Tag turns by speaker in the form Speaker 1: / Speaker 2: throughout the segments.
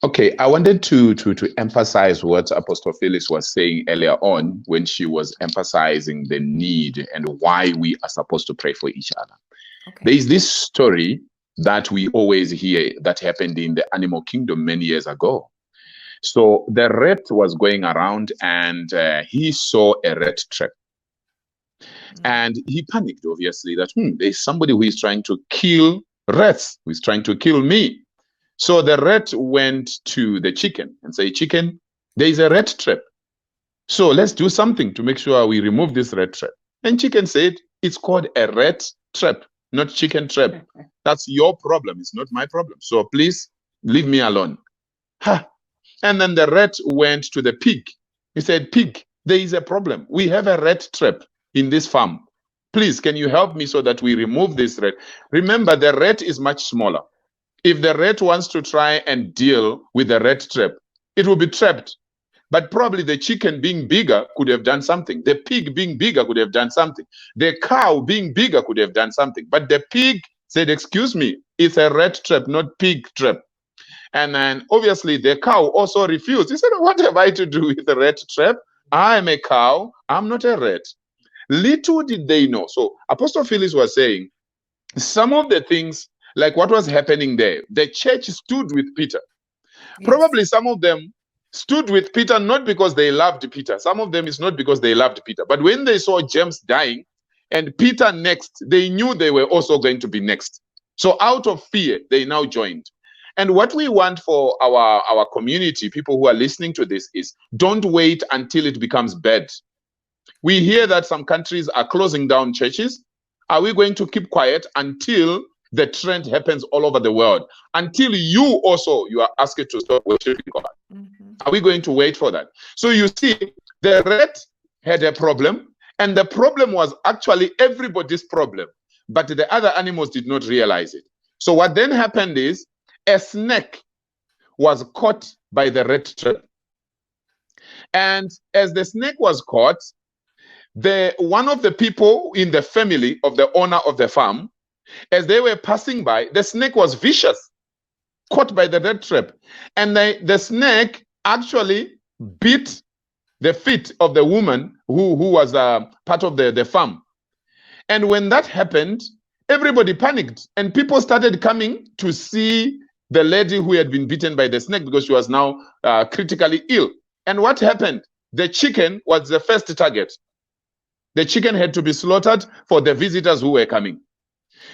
Speaker 1: Okay, I wanted to emphasize what Apostle Phyllis was saying earlier on when she was emphasizing the need and why we are supposed to pray for each other. There
Speaker 2: Okay.
Speaker 1: is this story that we always hear that happened in the animal kingdom many years ago. So the rat was going around and he saw a rat trap. And he panicked, obviously, that there's somebody who is trying to kill rats, who is trying to kill me. So the rat went to the chicken and said, chicken, there is a rat trap. So let's do something to make sure we remove this rat trap. And chicken said, it's called a rat trap, not chicken trap. That's your problem. It's not my problem. So please leave me alone. Ha. And then the rat went to the pig. He said, pig, there is a problem. We have a rat trap in this farm. Please, can you help me so that we remove this rat? Remember, the rat is much smaller. If the rat wants to try and deal with the rat trap, it will be trapped. But probably the chicken being bigger could have done something. The pig being bigger could have done something. The cow being bigger could have done something. But the pig said, excuse me, it's a rat trap, not pig trap. And then obviously the cow also refused. He said, what have I to do with the rat trap? I'm a cow. I'm not a rat. Little did they know. So Apostle Phyllis was saying, some of the things, like what was happening there, the church stood with Peter. Yes. Probably some of them stood with Peter not because they loved Peter. Some of them is not because they loved Peter. But when they saw James dying and Peter next, they knew they were also going to be next. So out of fear, they now joined. And what we want for our community, people who are listening to this, is don't wait until it becomes bad. We hear that some countries are closing down churches. Are we going to keep quiet until the trend happens all over the world? Until you are asked to stop worshiping God? Are we going to wait for that? So you see, the rat had a problem, and the problem was actually everybody's problem, but the other animals did not realize it. So what then happened is a snake was caught by the rat trap. And as the snake was caught, one of the people in the family of the owner of the farm, as they were passing by, the snake was vicious, caught by the rat trap. And the snake actually bit the feet of the woman who was part of the farm. And when that happened, everybody panicked and people started coming to see the lady who had been bitten by the snake because she was now critically ill. And what happened? The chicken was the first target. The chicken had to be slaughtered for the visitors who were coming.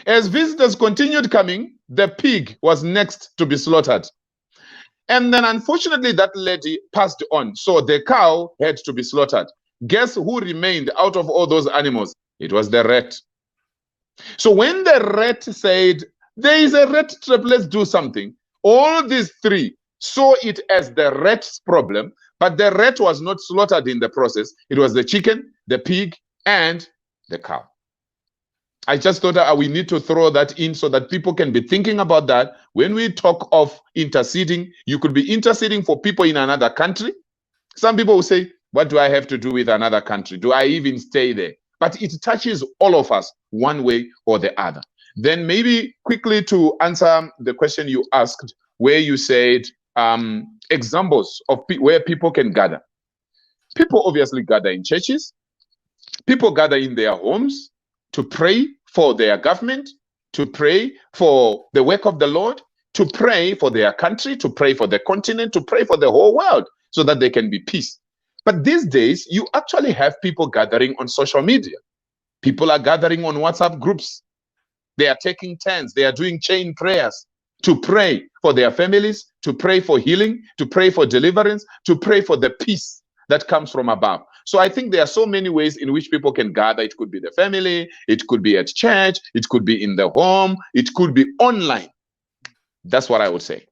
Speaker 1: As visitors continued coming, the pig was next to be slaughtered. And then unfortunately, that lady passed on. So the cow had to be slaughtered. Guess who remained out of all those animals? It was the rat. So when the rat said, there is a rat trap, let's do something, all these three saw it as the rat's problem, but the rat was not slaughtered in the process. It was the chicken, the pig, and the cow. I just thought we need to throw that in so that people can be thinking about that. When we talk of interceding, you could be interceding for people in another country. Some people will say, what do I have to do with another country? Do I even stay there? But it touches all of us one way or the other. Then maybe quickly to answer the question you asked, where you said examples of where people can gather. People obviously gather in churches. People gather in their homes to pray for their government, to pray for the work of the Lord, to pray for their country, to pray for the continent, to pray for the whole world so that there can be peace. But these days, you actually have people gathering on social media. People are gathering on WhatsApp groups. They are taking turns. They are doing chain prayers to pray for their families, to pray for healing, to pray for deliverance, to pray for the peace that comes from above. So I think there are so many ways in which people can gather. It could be the family, it could be at church, it could be in the home, it could be online. That's what I would say.